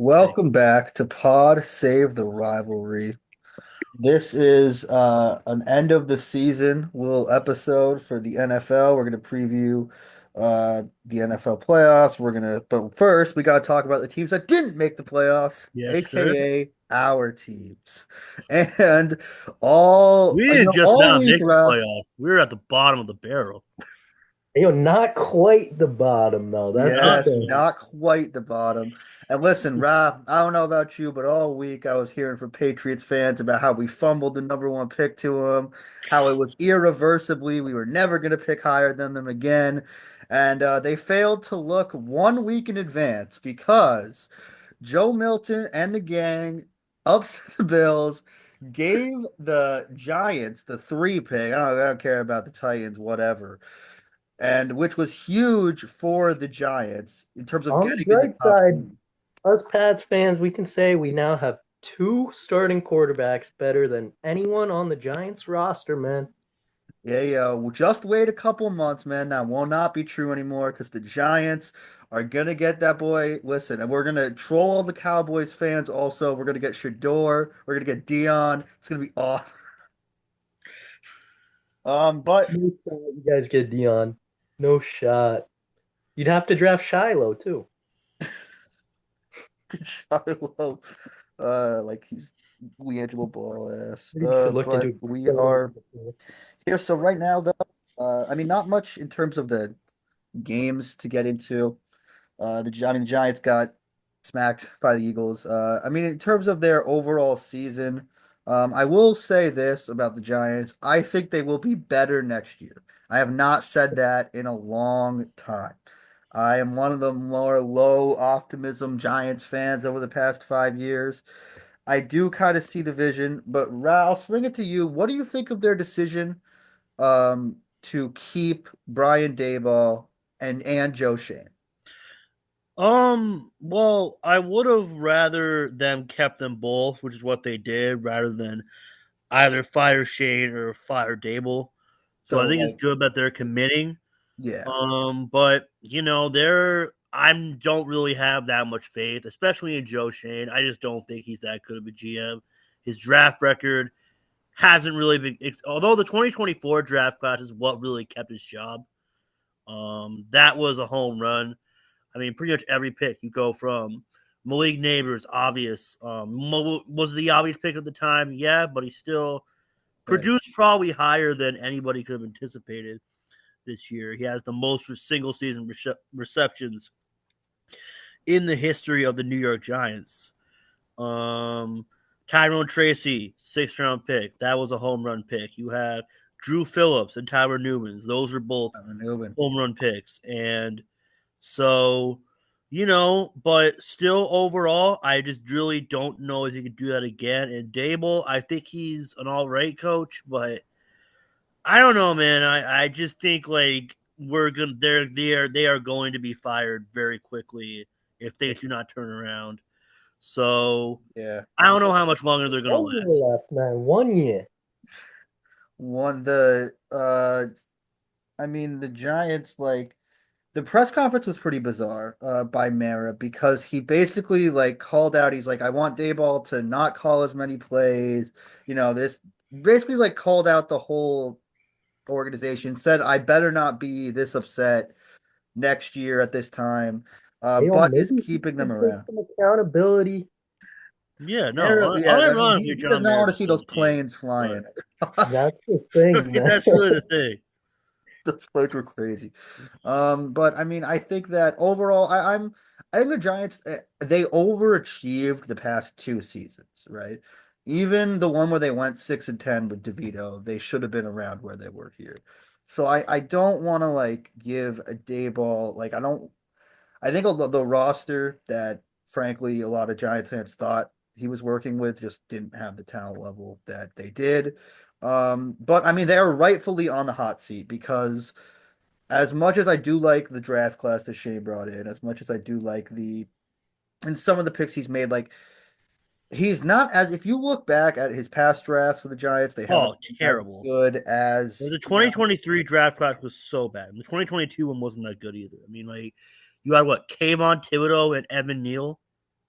Welcome back to Pod Save the Rivalry. This is an end of the season will episode for the NFL. We're going to preview the NFL playoffs. But first we got to talk about the teams that didn't make the playoffs, Yes, sir. aka our teams. And all We you didn't know, just all now week, make the Rob. playoffs. We were at the bottom of the barrel. Not quite the bottom though. That's the Not Yes, thing. not quite the bottom. And listen, Rob, I don't know about you, but all week I was hearing from Patriots fans about how we fumbled the number one pick to them, how it was irreversibly, we were never going to pick higher than them again. And they failed to look 1 week in advance because Joe Milton and the gang upset the Bills, gave the Giants the three pick. I don't care about the Titans, whatever, and which was huge for the Giants in terms of On the getting in the bright top side, three. us Pats fans, we can say we now have two starting quarterbacks better than anyone on the Giants roster, man. Yeah, yeah. Well, just wait a couple months, man. That will not be true anymore because the Giants are gonna get that boy. Listen, and we're gonna troll all the Cowboys fans. Also, we're gonna get Shador. We're gonna get Dion. It's gonna be awesome. But No shot you guys get Dion. No shot. You'd have to draft Shiloh too. Shiloh, like he's Leangelo Ball ass. Maybe you should look But into we it. are here. So right now, though, I mean, not much in terms of the games to get into. The Giants got smacked by the Eagles. I mean, in terms of their overall season, I will say this about the Giants. I think they will be better next year. I have not said that in a long time. I am one of the more low optimism Giants fans over the past 5 years. I do kind of see the vision, but I'll swing it to you. What do you think of their decision to keep Brian Daboll and Joe Shane? well, I would have rather them kept them both, which is what they did, rather than either fire Shane or fire Dable. So I So think it's like, good that they're committing. yeah, But they're I don't really have that much faith, especially in Joe Shane. I just don't think he's that good of a GM. His draft record hasn't really been, although the 2024 draft class is what really kept his job. That was a home run. I mean, pretty much every pick you go from Malik Neighbors, obvious. Was the obvious pick at the time? Yeah, but he still right. produced probably higher than anybody could have anticipated this year. He has the most single season receptions in the history of the New York Giants. Um, Tyrone Tracy, 6th round pick. That was a home run pick. You have Drew Phillips and Tyler Newmans. Those are both Newman. home run picks. And so, but still overall, I just really don't know if he could do that again. And Dable, I think he's an all right coach, but I don't know, man. I just think like they are going to be fired very quickly if they do not turn around. So Yeah. I don't know how much longer they're going to 1 year last. left, man. 1 year. One the I mean the Giants, like, the press conference was pretty bizarre by Mara because he basically like called out, he's like, I want Dayball to not call as many plays. This basically like called out the whole organization, said I better not be this upset next year at this time, but is Maybe he keeping them should take around. some accountability. Yeah, no, Yeah, other I mean, run he if you're does John not Mara want to to see still those the team, planes but flying across. That's the thing, man. that's really the thing. Those planes were crazy. But I mean, I think that overall, I think the Giants, they overachieved the past two seasons, right? Even the one where they went 6-10 with DeVito, they should have been around where they were here. So I don't want to like give a day ball, like, I think the roster that frankly a lot of Giants fans thought he was working with just didn't have the talent level that they did. But I mean, they are rightfully on the hot seat because as much as I do like the draft class that Shane brought in, as much as I do like and some of the picks he's made, like, he's not, as if you look back at his past drafts for the Giants, they haven't Oh, been as terrible. good The as, 2023 draft class was so bad. The 2022 one wasn't that good either. I mean, like, you had what, Kayvon Thibodeau and Evan Neal?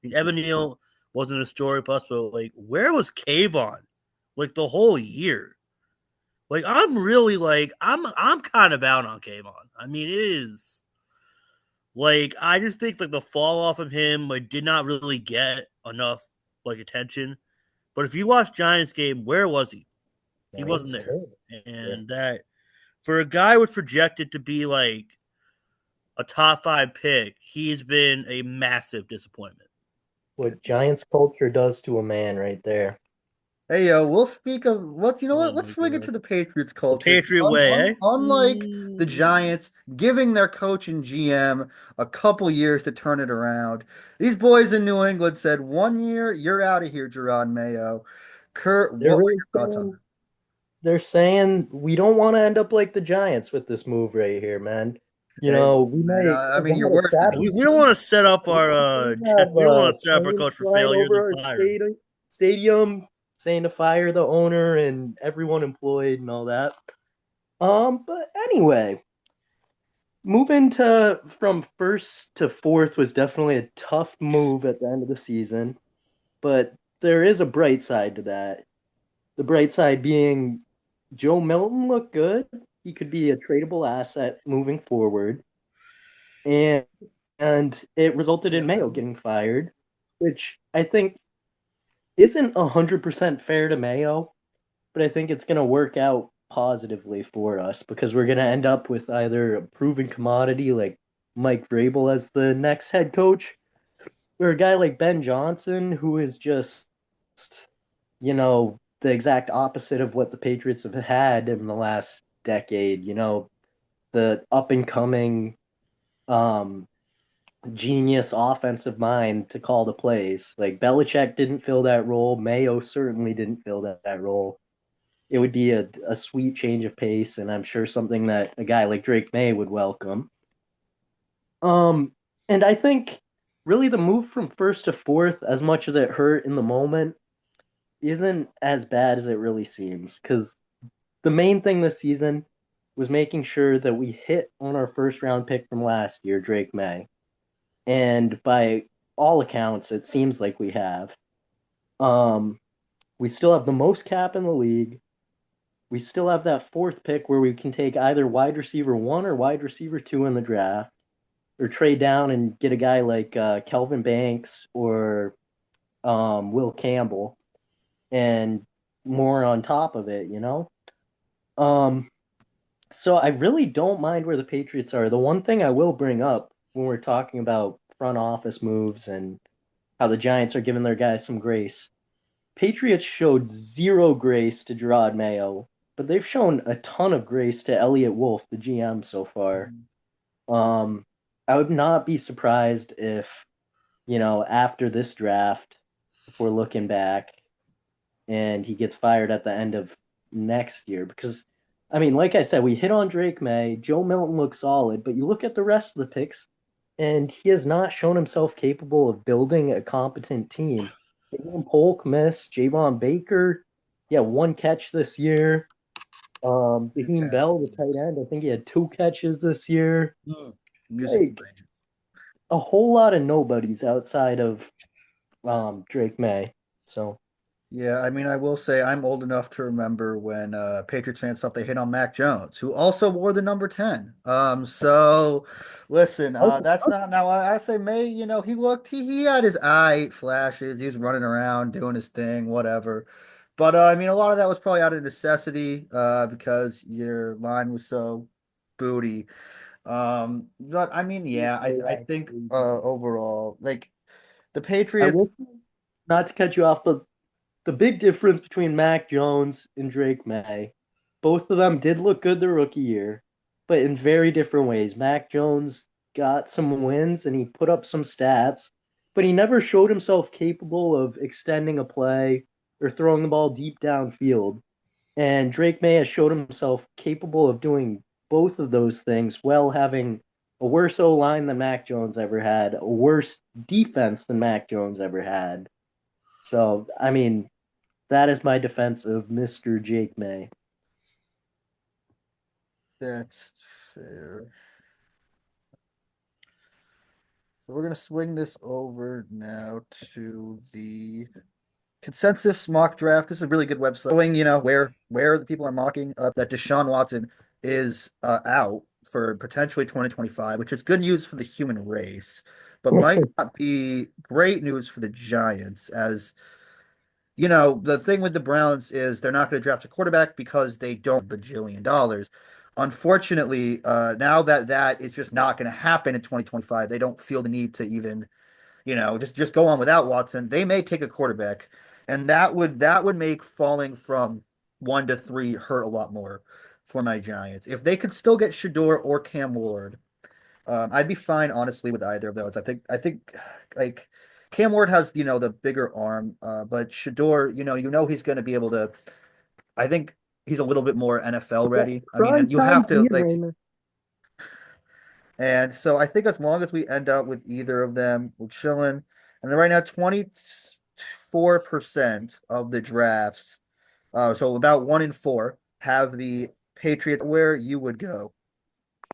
mean, Evan Neal wasn't a story plus, but like, where was Kayvon? Like the whole year. Like I'm really like I'm kind of out on Kayvon. I mean, it is like I just think like the fall off of him like did not really get enough like attention. But if you watch Giants game, where was he? He No, he wasn't was there. terrible. Yeah. And that for a guy who was projected to be like a top 5 pick, he's been a massive disappointment. What Giants culture does to a man right there. Hey yo, we'll speak of what's you know Oh what? Let's my swing god. into the Patriots The culture. Patriot way, eh? Unlike the Giants, giving their coach and GM a couple years to turn it around. These boys in New England said 1 year, you're out of here, Gerard Mayo. Kurt, They're what were really your thoughts on saying they're saying we don't want to end up like the Giants with this move right here, man. that? Hey, We man, might I have mean, you're a worse than crappy us. We don't want to set up We our have we don't want to set up our planes coach for flying failure and over then our fire him. stadium saying to fire the owner and everyone employed and all that. But anyway, moving to from first to fourth was definitely a tough move at the end of the season, but there is a bright side to that. The bright side being Joe Milton looked good. He could be a tradable asset moving forward. And it resulted in Mayo Yeah. getting fired, which I think isn't 100% fair to Mayo, but I think it's going to work out positively for us because we're going to end up with either a proven commodity like Mike Vrabel as the next head coach or a guy like Ben Johnson who is just, the exact opposite of what the Patriots have had in the last decade, the up and coming um, genius offensive mind to call the plays. Like Belichick didn't fill that role. Mayo certainly didn't fill that role. It would be a sweet change of pace, and I'm sure something that a guy like Drake May would welcome. Um, and I think really the move from first to fourth, as much as it hurt in the moment, isn't as bad as it really seems. Because the main thing this season was making sure that we hit on our first round pick from last year, Drake May. And by all accounts, it seems like we have. Um, we still have the most cap in the league. We still have that fourth pick where we can take either wide receiver one or wide receiver two in the draft, or trade down and get a guy like Kelvin Banks or Will Campbell, and more on top of it. Um, so I really don't mind where the Patriots are. The one thing I will bring up when we're talking about front office moves and how the Giants are giving their guys some grace. Patriots showed zero grace to Gerard Mayo, but they've shown a ton of grace to Elliott Wolf, the GM, so far. Um, I would not be surprised if, after this draft, if we're looking back and he gets fired at the end of next year, because I mean, like I said, we hit on Drake May. Joe Milton looks solid, but you look at the rest of the picks, and he has not shown himself capable of building a competent team. Jalen Polk missed. Javon Baker, yeah, one catch this year. Raheem Bell, the tight end, I think he had two catches this year. Music. Like a whole lot of nobodies outside of Drake May. So Yeah, I mean, I will say I'm old enough to remember when Patriots fans thought they hit on Mac Jones, who also wore the number 10. So listen, that's not now I say May, he had his eye flashes, he was running around doing his thing, whatever. But I mean, a lot of that was probably out of necessity, because your line was so booty. But I mean, yeah, I think overall, like the I Patriots. will not to cut you off, but the big difference between Mac Jones and Drake May, both of them did look good their rookie year, but in very different ways. Mac Jones got some wins and he put up some stats, but he never showed himself capable of extending a play or throwing the ball deep downfield. And Drake May has showed himself capable of doing both of those things while having a worse O line than Mac Jones ever had, a worse defense than Mac Jones ever had. So, I mean, that is my defense of Mr. Jake May. That's fair. we're gonna swing this over now to the consensus mock draft. This is a really good website showing, where the people are mocking up that Deshaun Watson is out for potentially 2025, which is good news for the human race, but might not be great news for the Giants, as the thing with the Browns is they're not going to draft a quarterback because they don't have $1 bajillion. Unfortunately, now that that is just not going to happen in 2025, they don't feel the need to even, just go on without Watson. They may take a quarterback, and that would make falling from 1 to 3 hurt a lot more for my Giants. If they could still get Shador or Cam Ward, I'd be fine, honestly, with either of those. I think like Cam Ward has, the bigger arm, but Shador, he's going to be able to. I think he's a little bit more NFL ready. I mean, Prime and you have time to like, Kiernan. and so I think as long as we end up with either of them, we're chilling. And then right now, 24% of the drafts, so about 1 in 4, have the Patriots. Where you would go?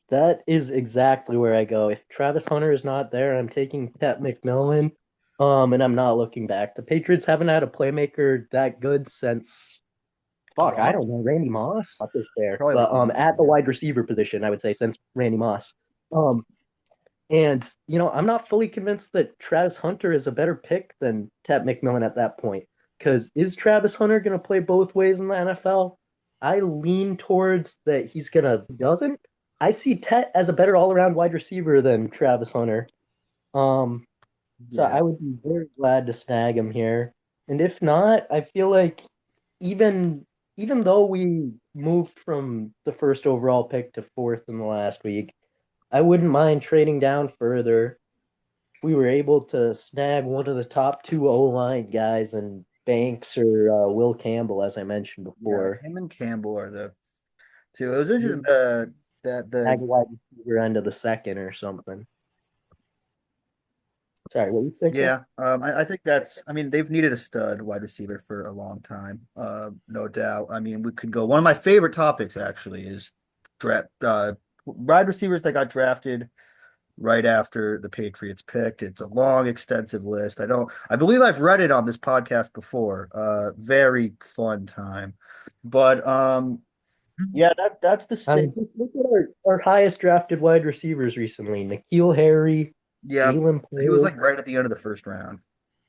That is exactly where I go. If Travis Hunter is not there, I'm taking Pat McMillan. And I'm not looking back. The Patriots haven't had a playmaker that good since I Gronk? don't know, Randy Moss. Not this there. Probably But Moss. at the wide receiver position, I would say since Randy Moss. Um and I'm not fully convinced that Travis Hunter is a better pick than Ted McMillan at that point. Because is Travis Hunter going to play both ways in the NFL? I lean towards that he's going to doesn't. I see Tet as a better all around wide receiver than Travis Hunter. Um, so Yeah. I would be very glad to snag him here. And if not, I feel like even even though we moved from the first overall pick to fourth in the last week, I wouldn't mind trading down further. We were able to snag one of the top two O line guys in Banks or Will Campbell, as I mentioned Yeah, before. him and Campbell are the two. It was interesting Snag that a the wide receiver end of the second or something. Sorry, what you say, Chris? yeah, I think that's, I mean, they've needed a stud wide receiver for a long time, no doubt. I mean, we could go, one of my favorite topics actually is draft wide receivers that got drafted right after the Patriots picked. It's a long, extensive list. I believe I've read it on this podcast before. Very fun time. But yeah, that's the I state. mean, just look at our highest drafted wide receivers recently. N'Keal Harry, Yeah, Jalen he was Poole. like right at the end of the first round.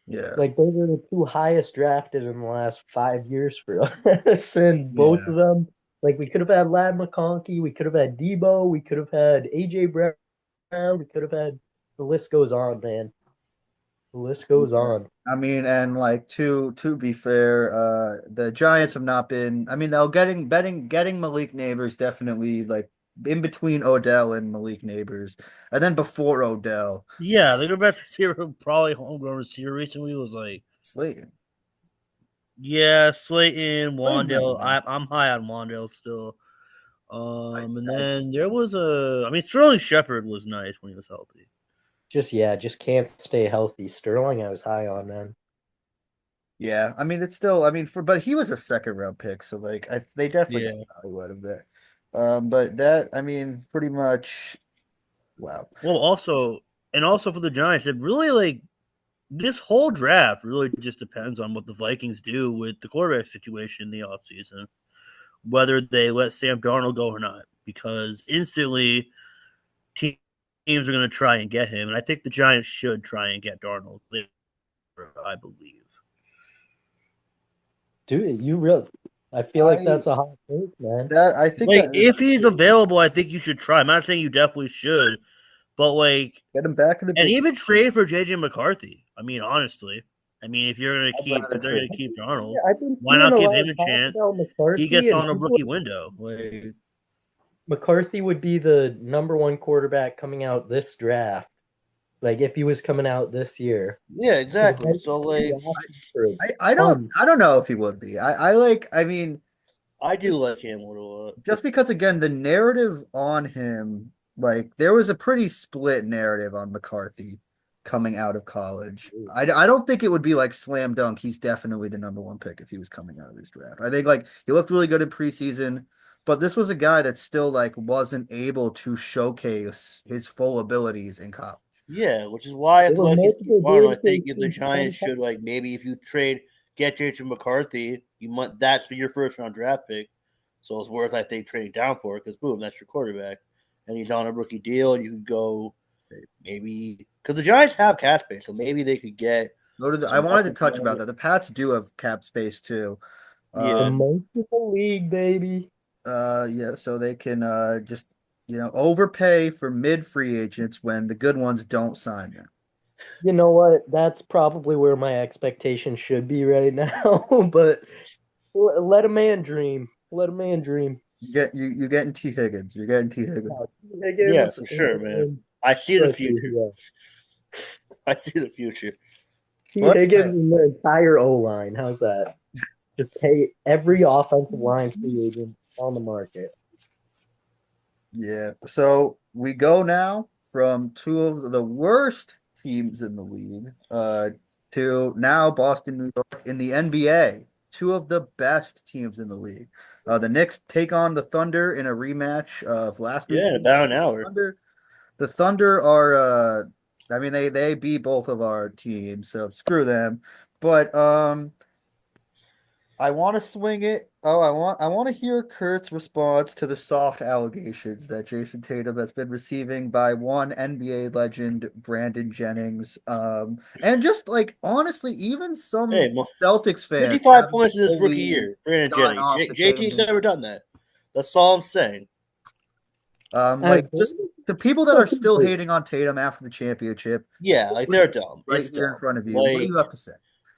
Yeah. Like those are the two highest drafted in the last 5 years for us. And both Yeah. of them, like we could have had Lad McConkey, we could have had Debo, we could have had AJ Brown, we could have had the list goes on, man. The list goes Yeah. on. I mean, and like to be fair, the Giants have not been. I mean, they'll getting Malik Neighbors definitely like in between Odell and Malik Neighbors, and then before Odell, Yeah, their best receiver, probably homegrown receiver recently was like, Slayton. yeah, Slayton, Slayton's not Wandale. bad. I'm high on Wandale still. I, And I then there was I mean, Sterling Shepard was nice when he was healthy. Just can't stay healthy. Sterling, I was high on, man. yeah. I mean, it's still. I mean, but he was a second round pick, so like they definitely got Yeah. value out of that. But that, I mean, pretty much. Wow. Well, also for the Giants, it really like this whole draft really just depends on what the Vikings do with the quarterback situation in the offseason, whether they let Sam Darnold go or not, because instantly teams are going to try and get him, and I think the Giants should try and get Darnold later, I believe. Dude, you really I feel like I that's a hot take, man. I think Like, that if is he's available, I think you should try. I'm not saying you definitely should, but like, get him back in the and big. even trade for JJ McCarthy. I mean, honestly, I mean, I'd rather if they're gonna trade. keep Darnold, I've been why seeing not a give lot him of a talk chance? about He McCarthy, gets and on a rookie window. Like, McCarthy would be the number one quarterback coming out this draft. Like if he was coming out this year. Yeah, The exactly. Vikings So would be like asking for a I don't ton. I don't know if he would be. I mean I do like him a lot. just because again the narrative on him, like there was a pretty split narrative on McCarthy coming out of college. I don't think it would be like slam dunk. He's definitely the number one pick if he was coming out of this draft. I think like he looked really good in preseason, but this was a guy that still like wasn't able to showcase his full abilities in college. Yeah, which is why I There feel were like he's multiple fun. games I where think if the he Giants should like maybe if you get Jason McCarthy, you might that's your first round draft pick. So it's worth I think trading down for because boom, that's your quarterback, and he's on a rookie deal, and you could go maybe because the Giants have cap space, so maybe they could get I some wanted to touch about upper. that. The Pats do have cap space too. the Yeah, Um, most in the league, baby. yeah, so they can just overpay for mid free agents when the good ones don't sign them. You know what? That's probably where my expectations should be right now. But let a man dream. Let a man dream. You're getting T Higgins. You're getting T Higgins. yeah, Higgins for sure, man. and I see the let's see future. who else. I see the future. T. But Higgins and the entire O line. How's that? Just pay every offensive line free agent on the market. yeah, so we go now from two of the worst teams in the league, to now Boston, New York in the NBA. Two of the best teams in the league. The Knicks take on the Thunder in a rematch of last week's Yeah, in game. about an hour. Thunder, the Thunder are, I mean, they beat both of our teams, so screw them. But I want to swing it. Oh, I want to hear Kurt's response to the soft allegations that Jason Tatum has been receiving by one NBA legend, Brandon Jennings. And just like honestly, even Hey, some Celtics fans 55 haven't points in his rookie fully year. Brandon gotten Jennings. off the JT's Tatum. never done that. That's all I'm saying. Uh, Like just the people that are still hating on Tatum after the championship, Yeah, like they're dumb. right It's here in dumb. front of you. What do Like you have to say?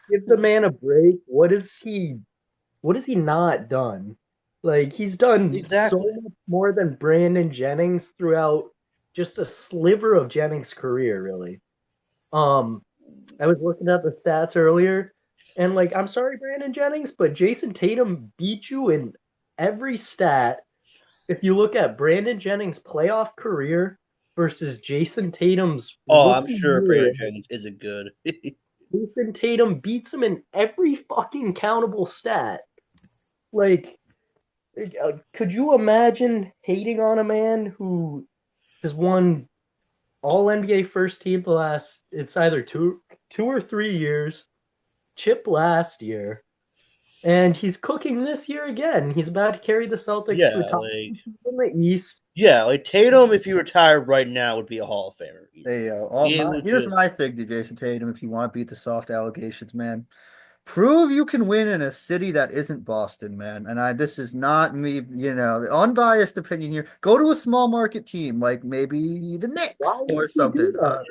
Give the man a break. What has he not done? Like he's done so exactly. much more than Brandon Jennings throughout just a sliver of Jennings' career, really. Um, I was looking at the stats earlier, and like I'm sorry, Brandon Jennings, but Jason Tatum beat you in every stat. If you look at Brandon Jennings' playoff career versus Jason Tatum's Oh, I'm rookie sure year, Brandon Jennings isn't good. Jason Tatum beats him in every fucking countable stat. Like, could you imagine hating on a man who has won All NBA first team the last? It's either two or 3 years. Chip last year, and he's cooking this year again. He's about to carry the Celtics to a yeah, top like in the East. like Tatum, if he retired right now, would be a Hall of Famer. Easy. Hey, It would here's just my thing to Jason Tatum. If you want to beat the soft allegations, man, prove you can win in a city that isn't Boston, man. And this is not me, unbiased opinion here. Go to a small market team like maybe the Why Knicks would or he do something. that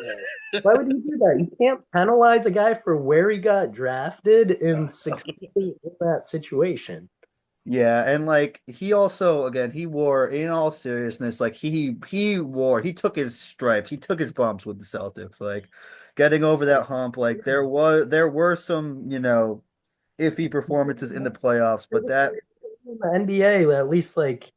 though? Why would he do that? You can't penalize a guy for where he got drafted and succeeding in that situation. Yeah, and like he also again he wore in all seriousness like he took his stripes, he took his bumps with the Celtics, like getting over that hump. Like there were some iffy performances in the playoffs, but that In the NBA, at least like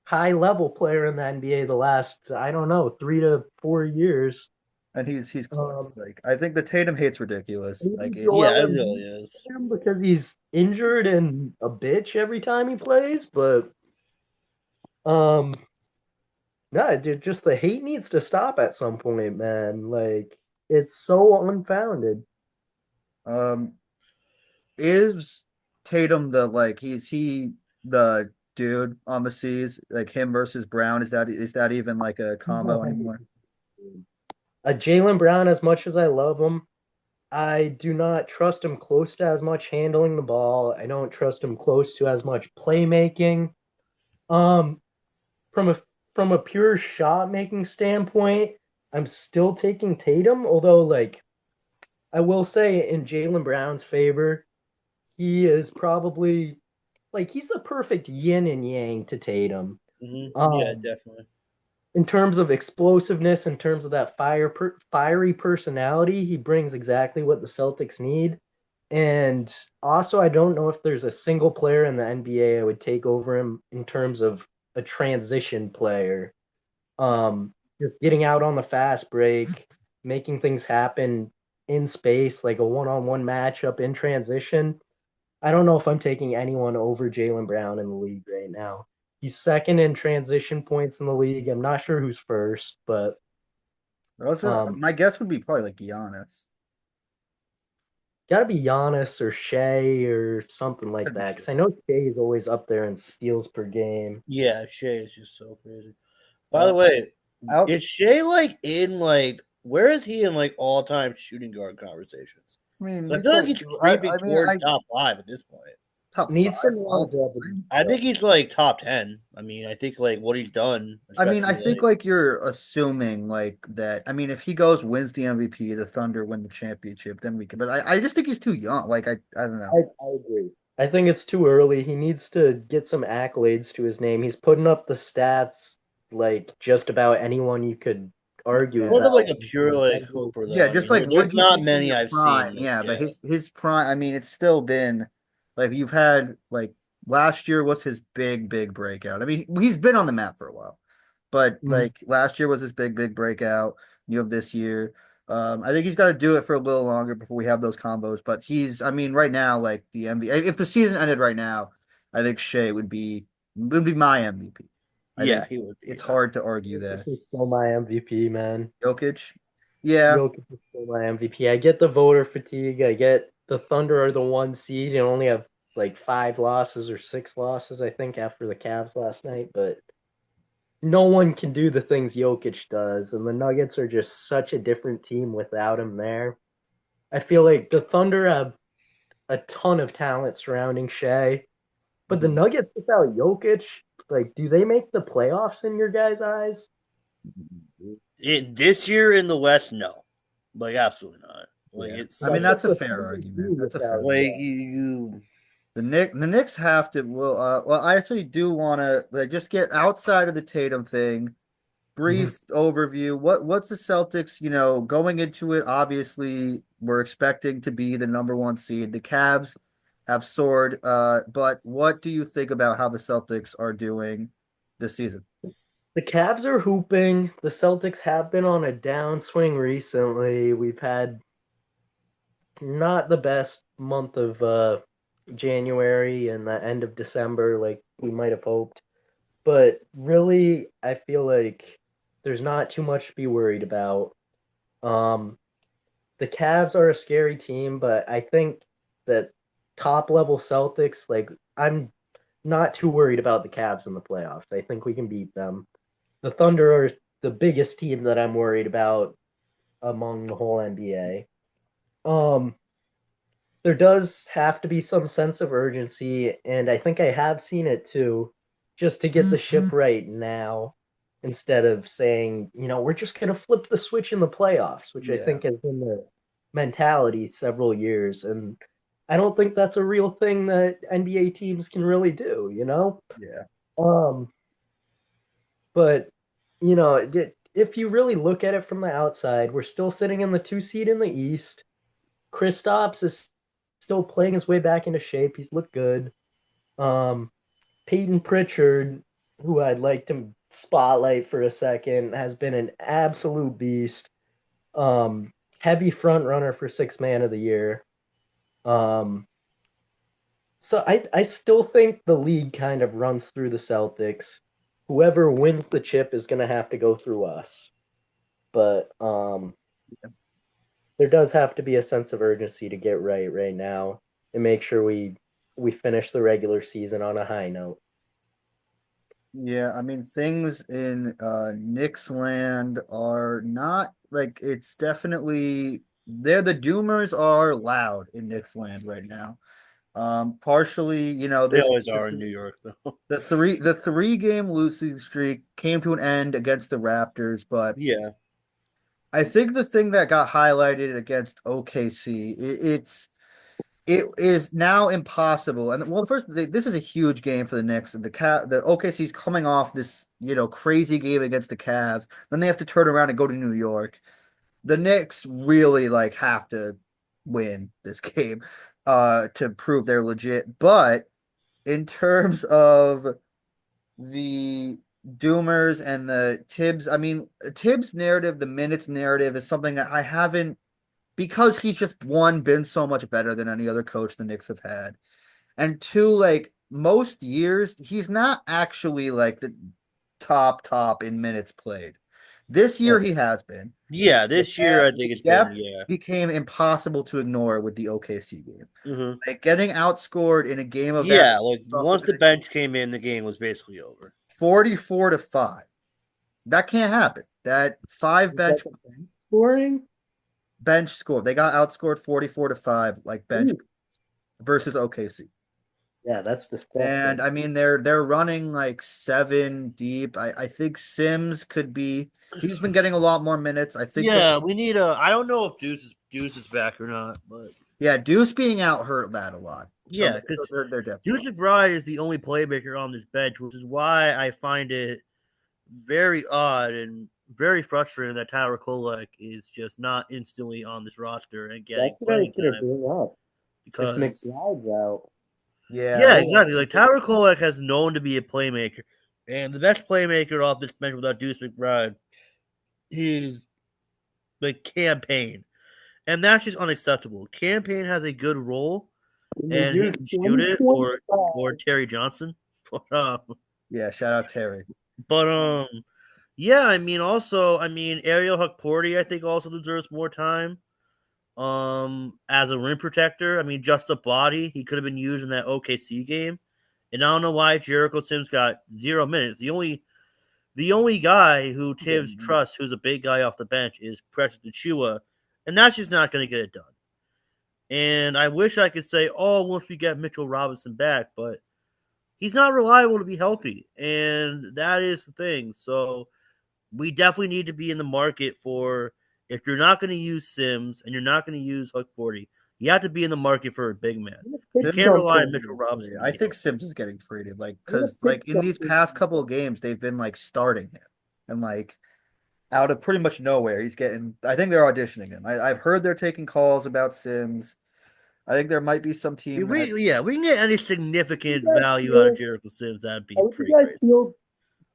high level player in the NBA the last, I don't know, 3 to 4 years. and he's clutch. Um, Like I think the Tatum hate's ridiculous. maybe Like yeah, Joel it really Embiid is. him because he's injured and a bitch every time he plays, but um, no, dude, just the hate needs to stop at some point, man. Like it's so unfounded. um is Tatum the like is he the dude on the seas like him versus Brown? Is that even like a combo anymore? Jalen Brown, as much as I love him, I do not trust him close to as much handling the ball. I don't trust him close to as much playmaking. Um, from a pure shot making standpoint, I'm still taking Tatum, although like I will say in Jalen Brown's favor, he is probably like he's the perfect yin and yang to Tatum. Yeah, Um, definitely. in terms of explosiveness, in terms of that fiery personality, he brings exactly what the Celtics need. And also, I don't know if there's a single player in the NBA I would take over him in terms of a transition player. Just getting out on the fast break, making things happen in space, like a one-on-one matchup in transition. I don't know if I'm taking anyone over Jalen Brown in the league right now. He's second in transition points in the league. I'm not sure who's first, but Also, Um, my guess would be probably like Giannis. Gotta be Giannis or Shea or something like Could be that. shit. Because I know Shea is always up there in steals per game. Yeah, Shea is just so crazy. By the Uh, way, out. is Shea like in like where is he in like all time shooting guard conversations? I mean, 'Cause I he's feel like got. he's creeping I mean, towards I top five at this point. top Needs five some all longevity. time. I think he's like top 10. I mean, I think like what he's done, I mean, I especially think like like you're assuming like that. I mean, if he goes wins the MVP, the Thunder win the championship, then we can. But I just think he's too young. Like I don't know. I agree. I think it's too early. He needs to get some accolades to his name. He's putting up the stats like just about anyone you could argue sort Yeah. of like about. a pure like hooper Yeah, though. I just mean, like what there's he not did in many the I've seen prime. like Yeah, but Shea. his prime. I mean, it's still been like you've had like last year was his big breakout. I mean, he's been on the map for a while, but Mm. like last year was his big breakout. You have this year. I think he's got to do it for a little longer before we have those combos. But he's, I mean, right now, like the MVP. If the season ended right now, I think Shea would be my MVP. I Yeah, think he would be. it's hard to argue Jokic that. is still my MVP, man. Jokic, yeah. Jokic is still my MVP. I get the voter fatigue. I get the Thunder are the one seed and only have like 5 losses or 6 losses, I think, after the Cavs last night. But no one can do the things Jokic does, and the Nuggets are just such a different team without him there. I feel like the Thunder have a ton of talent surrounding Shea, but the Mhm. Nuggets without Jokic, like, do they make the playoffs in your guys' eyes? This year in the West, no, like absolutely not. Like Yeah, I it's mean Like, what that's a the fair Thunder argument. do That's a fair without argument. like Shea? you The Knicks have to. Well, I actually do want to like just get outside of the Tatum thing. Mhm. Brief overview. What's the Celtics? Going into it, obviously we're expecting to be the number one seed. The Cavs have soared. But what do you think about how the Celtics are doing this season? The Cavs are hooping. The Celtics have been on a downswing recently. We've had not the best month of January and the end of December like we might have hoped. But really, I feel like there's not too much to be worried about. Um, the Cavs are a scary team, but I think that top level Celtics, like, I'm not too worried about the Cavs in the playoffs. I think we can beat them. The Thunder are the biggest team that I'm worried about among the whole NBA. Um, there does have to be some sense of urgency, and I think I have seen it too, just to get the ship right now instead of saying, we're just going to flip the switch in the playoffs, which I Yeah, think has been the mentality several years. And I don't think that's a real thing that NBA teams can really do. yeah, Um, but, if you really look at it from the outside, we're still sitting in the 2 seed in the East. Kristaps is still playing his way back into shape. He's looked good. Um, Peyton Pritchard, who I'd like to spotlight for a second, has been an absolute beast. Heavy front runner for six man of the year. Um, so I still think the league kind of runs through the Celtics. Whoever wins the chip is going to have to go through us. But there does have to be a sense of urgency to get right now and make sure we finish the regular season on a high note. yeah. I mean, things in Knicks land are not like it's definitely there. The Doomers are loud in Knicks land right now. Partially, they this always are in New York though. the three game losing streak came to an end against the Raptors, but Yeah, I think the thing that got highlighted against OKC, it is now impossible. And well, first, this is a huge game for the Knicks. The OKC's coming off this crazy game against the Cavs. Then they have to turn around and go to New York. The Knicks really like have to win this game to prove they're legit. But in terms of the Doomers and the Tibbs, I mean, Tibbs narrative, the minutes narrative is something that I haven't because he's just one been so much better than any other coach the Knicks have had. And two, like most years, he's not actually like the top in minutes played. This year he has been. Yeah, this year I think The it's been depth yeah. became impossible to ignore with the OKC game. Mm-hmm. Like getting outscored in a game of that Yeah, like once the bench came in, the game was basically over. 44-5. That can't happen. That five Is that bench the bench scoring? bench score. They got outscored 44-5, like bench Ooh, versus OKC. yeah, that's disgusting. And I mean they're running like 7 deep. I think Sims could be he's been getting a lot more minutes. I think Yeah, we need a. I don't know if Deuce is back or not, but yeah, Deuce being out hurt that a lot. So yeah, because they're Deuce definitely McBride is the only playmaker on this bench, which is why I find it very odd and very frustrating that Tyler Kolek is just not instantly on this roster and That's getting what I was playing gonna time bring up. If because McBride's out, yeah. yeah, no exactly. Like Tyler Kolek has known to be a playmaker, and the best playmaker off this bench without Deuce McBride is like campaign. And that's just unacceptable. Campaign has a good role, one, when and he you're can shoot it, or 2025, Terry Johnson. But Yeah, shout out Terry. but yeah. I mean, also, I mean, Ariel Hukporti, I think, also deserves more time. As a rim protector, I mean, just a body. He could have been used in that OKC game, and I don't know why Jericho Sims got 0 minutes. The only guy who Tibbs trusts, who's a big guy off the bench, is Precious Achua, and that's just not going to get it done. And I wish I could say, oh, once we get Mitchell Robinson back, but he's not reliable to be healthy. And that is the thing. So we definitely need to be in the market for, if you're not going to use Sims and you're not going to use Huck 40, you have to be in the market for a big man. I'm gonna You pick Sims can't is rely on something. Mitchell Robinson to I be think healthy. Sims is getting traded, like I'm gonna because pick like in these something. past couple of games they've been like starting him and like out of pretty much nowhere he's getting. I think they're auditioning him. I've heard they're taking calls about Sims. I think there might be some team that We can get any How would significant you guys value out of feel? Jericho Sims. That'd How be would you pretty guys crazy. feel?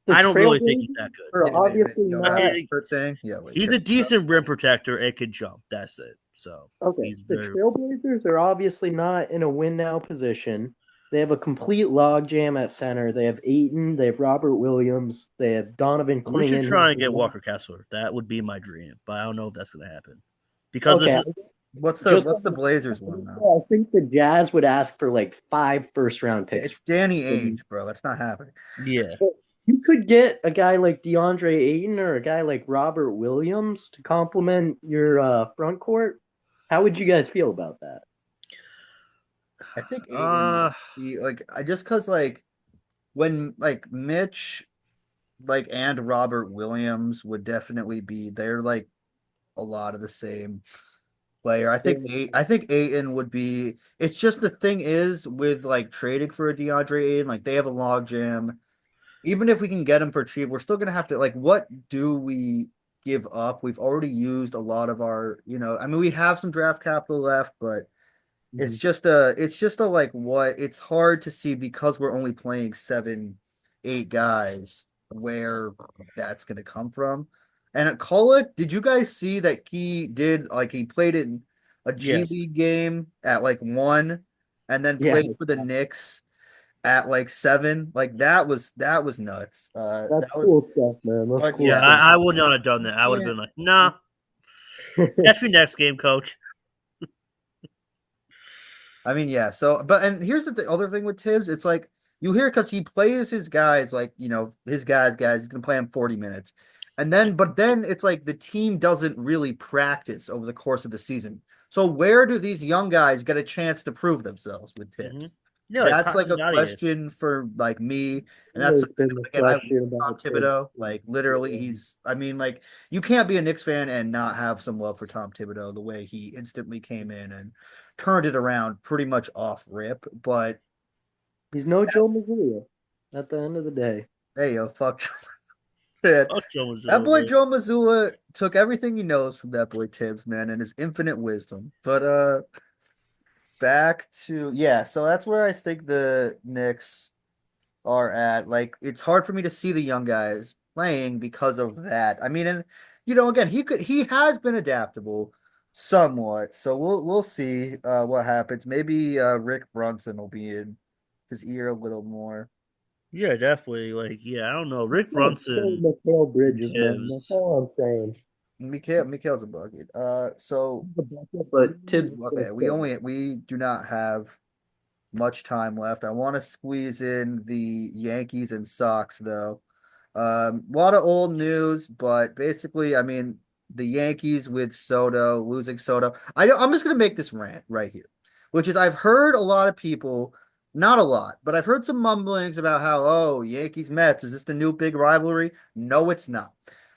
The I don't really think he's that Trailblazers good. are obviously yo, not Kurt saying yeah wait He's a decent rim protector and can jump. That's it. So okay. he's The very Trailblazers are obviously not in a win now position. They have a complete logjam at center. They have Aiton, they have Robert Williams, they have Donovan We should Clingan. try and get Walker Kessler. That would be my dream, but I don't know if that's going to happen because this Okay, is just what's the Blazers one now? I think the Jazz would ask for like 5 first-round picks. It's Danny Ainge, bro. That's not happening. yeah. You could get a guy like DeAndre Ayton or a guy like Robert Williams to complement your front court. How would you guys feel about that? I think Aiden Uh would be like I just cause like when like Mitch like and Robert Williams would definitely be they're like a lot of the same player. I think Aiton would be it's just the thing is with like trading for a DeAndre Ayton, like they have a log jam. Even if we can get him for cheap, we're still gonna have to like what do we give up? We've already used a lot of our, I mean we have some draft capital left, but Mhm. it's just a like what it's hard to see because we're only playing 7, 8 guys where that's gonna come from. And at Kolek, did you guys see that he did like he played in a G yes. League game at like 1 and then Yeah, played for the Knicks at like 7? Like that was nuts. that's That was cool stuff, man. That's but cool Yeah, yeah, stuff. I would not have done that. I would have yeah. been like, nah, catch me next game, coach. I mean, yeah. So, but and here's the other thing with Tibbs. It's like you hear because he plays his guys like his guys. He's gonna play them 40 minutes, and then but then it's like the team doesn't really practice over the course of the season. So where do these young guys get a chance to prove themselves with Mm-hmm. Tibbs? Yeah, like That's like Patton a Gautier. question for like me, and that's Always been the again I love question Tom about Tibbs. Thibodeau. Like literally, he's I mean like you can't be a Knicks fan and not have some love for Tom Thibodeau the way he instantly came in and turned it around pretty much off rip. But He's no Joe Mazzulla at the end of the day. hey, yo, fuck man. Fuck Joe That Mazzulla, boy bro. Joe Mazzulla took everything he knows from that boy Tibbs, man, and his infinite wisdom. But back to yeah, so that's where I think the Knicks are at. Like it's hard for me to see the young guys playing because of that. I mean, and again, he has been adaptable somewhat. So we'll see what happens. Maybe Rick Brunson will be in his ear a little more. Yeah, definitely. Like, yeah, I don't know. Rick Kill Brunson Mikal and Bridges, man. That's Tibbs. all I'm saying. Mikael's a bucket. So He's a bucket, but Tibbs is gonna okay, kill. we do not have much time left. I want to squeeze in the Yankees and Sox though. A lot of old news, but basically, I mean, the Yankees with Soto losing Soto. I'm just gonna make this rant right here, which is I've heard a lot of people, not a lot, but I've heard some mumblings about how Yankees Mets is this the new big rivalry? No, it's not.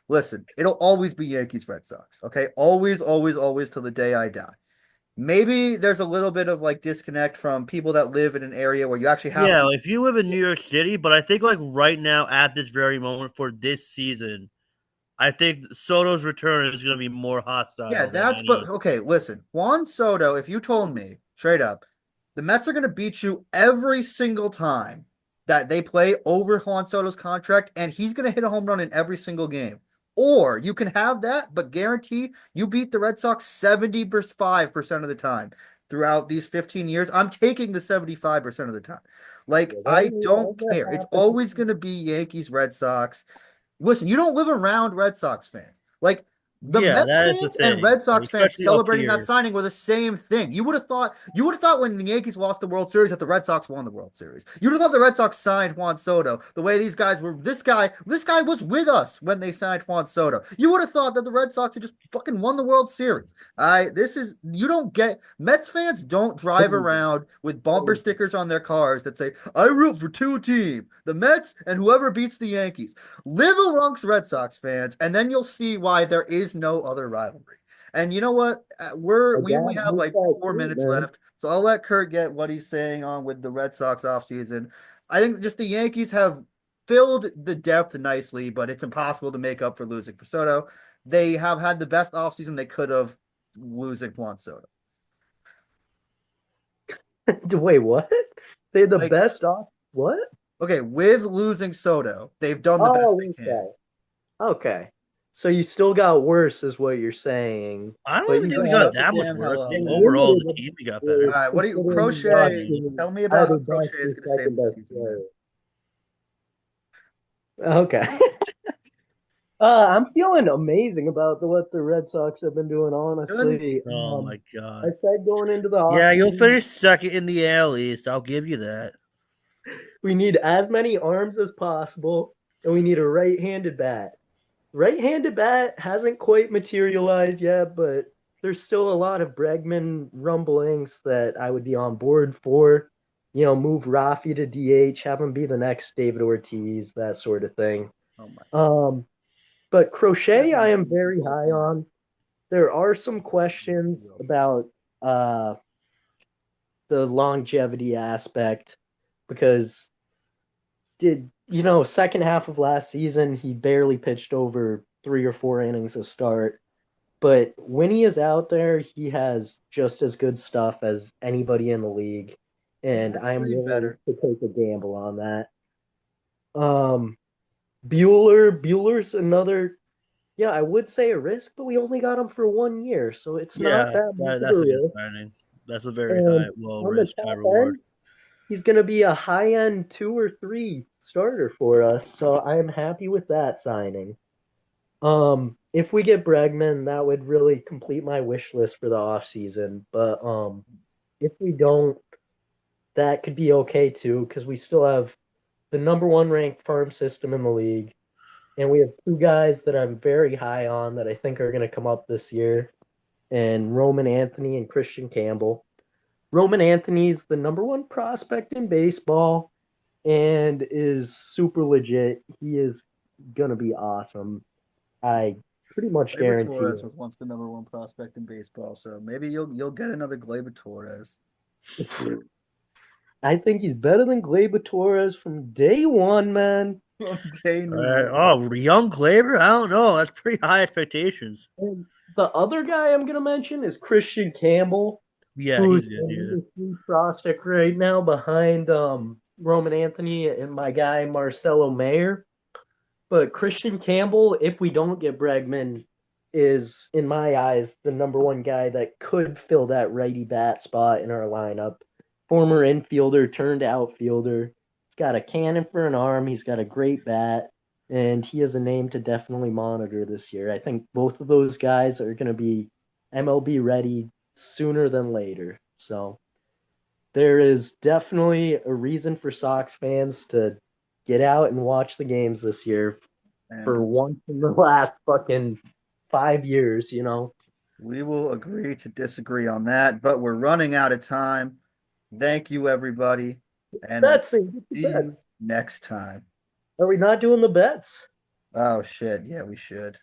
Listen, it'll always be Yankees Red Sox. Okay, always, always, always till the day I die. Maybe there's a little bit of like disconnect from people that live in an area where you actually have Yeah, to. if you live in New York City, but I think like right now at this very moment for this season, I think Soto's return is going to be more Yeah, hostile than that's but any. okay, listen. Juan Soto, if you told me straight up, the Mets are going to beat you every single time that they play over Juan Soto's contract, and he's going to hit a home run in every single game. Or you can have that, but guarantee you beat the Red Sox 75% of the time throughout these 15 years. I'm taking the 75% of the time. Like, Yeah, I don't that care. It's happens. always going to be Yankees, Red Sox. Listen, you don't live around Red Sox fans. Like the Yeah, Mets that is the fans and thing, Red Sox fans especially up celebrating that here. signing were the same thing. You would have thought when the Yankees lost the World Series that the Red Sox won the World Series. You would have thought the Red Sox signed Juan Soto the way these guys were. This guy was with us when they signed Juan Soto. You would have thought that the Red Sox had just fucking won the World Series. I this is you don't get Mets fans don't drive around with bumper stickers on their cars that say I root for two teams, the Mets and whoever beats the Yankees. Live amongst Red Sox fans, and then you'll see why there is no other rivalry. And you know what? We only God have hates like that 4 minutes man. left, so I'll let Kurt get what he's saying on with the Red Sox offseason. I think just the Yankees have filled the depth nicely, but it's impossible to make up for losing for Soto. They have had the best offseason they could have losing Juan Soto. Wait, what? They're the Like, best off. What? okay, with losing Soto, they've done the best Oh, they can. okay. Okay. So you still got worse, is what you're saying. I don't But even you think we No, got shut got the that much damn hell worse. I up. think and overall the limited team we got for better. All right, what do you, considering Crochet? watching Tell me about either how best Crochet is or going to save second the best season, man. player. Okay. I'm feeling amazing about what the Red Sox have been doing, Good. honestly. Oh my I god. said going into the Yeah, you'll offseason, finish second in the AL East. I'll give you that. we need as many arms as possible, and we need a right-handed bat. Right-handed bat hasn't quite materialized yet, but there's still a lot of Bregman rumblings that I would be on board for. You know, move Rafi to DH, have him be the next David Ortiz, that sort of thing. Oh my. Um, but That Crochet, I one am the very whole high time. on. There are some questions about uh, the longevity aspect because second half of last season he barely pitched over 3 or 4 innings a start. But when he is out there, he has just as good stuff as anybody in the league, and I'm Actually, willing better. to take a gamble on that. Um, Bueller's another, yeah, I would say a risk, but we only got him for 1 year, so it's not Yeah, that much of a that's a good risk. signing. That's a very And high, low on the risk, high top reward. end, he's going to be a high end 2 or 3 starter for us, so I'm happy with that signing. If we get Bregman, that would really complete my wish list for the offseason. But if we don't, that could be okay too, because we still have the number one ranked farm system in the league. And we have two guys that I'm very high on that I think are going to come up this year, and Roman Anthony and Christian Campbell. Roman Anthony's the number one prospect in baseball and is super legit. He is going to be awesome. I pretty much Gleyber guarantee Torres it. was once the number one prospect in baseball, so maybe you'll get another Gleyber Torres. I think he's better than Gleyber Torres from day one, man. From day All right. one. Oh, young Glaber? I don't know. That's pretty high expectations. And the other guy I'm gonna mention is Christian Campbell, Yeah, who's he's good. the Yeah. number 3 prospect right now behind Roman Anthony and my guy Marcelo Mayer. But Christian Campbell, if we don't get Bregman, is in my eyes the number one guy that could fill that righty bat spot in our lineup. Former infielder turned outfielder. He's got a cannon for an arm. He's got a great bat, and he is a name to definitely monitor this year. I think both of those guys are going to be MLB ready sooner than later. So there is definitely a reason for Sox fans to get out and watch the games this year And for once in the last fucking 5 years, we will agree to disagree on that, but we're running out of time. Thank you, everybody, and we'll Bets, get the see you bets. next time. Are we not doing the bets? Oh shit, yeah, we should.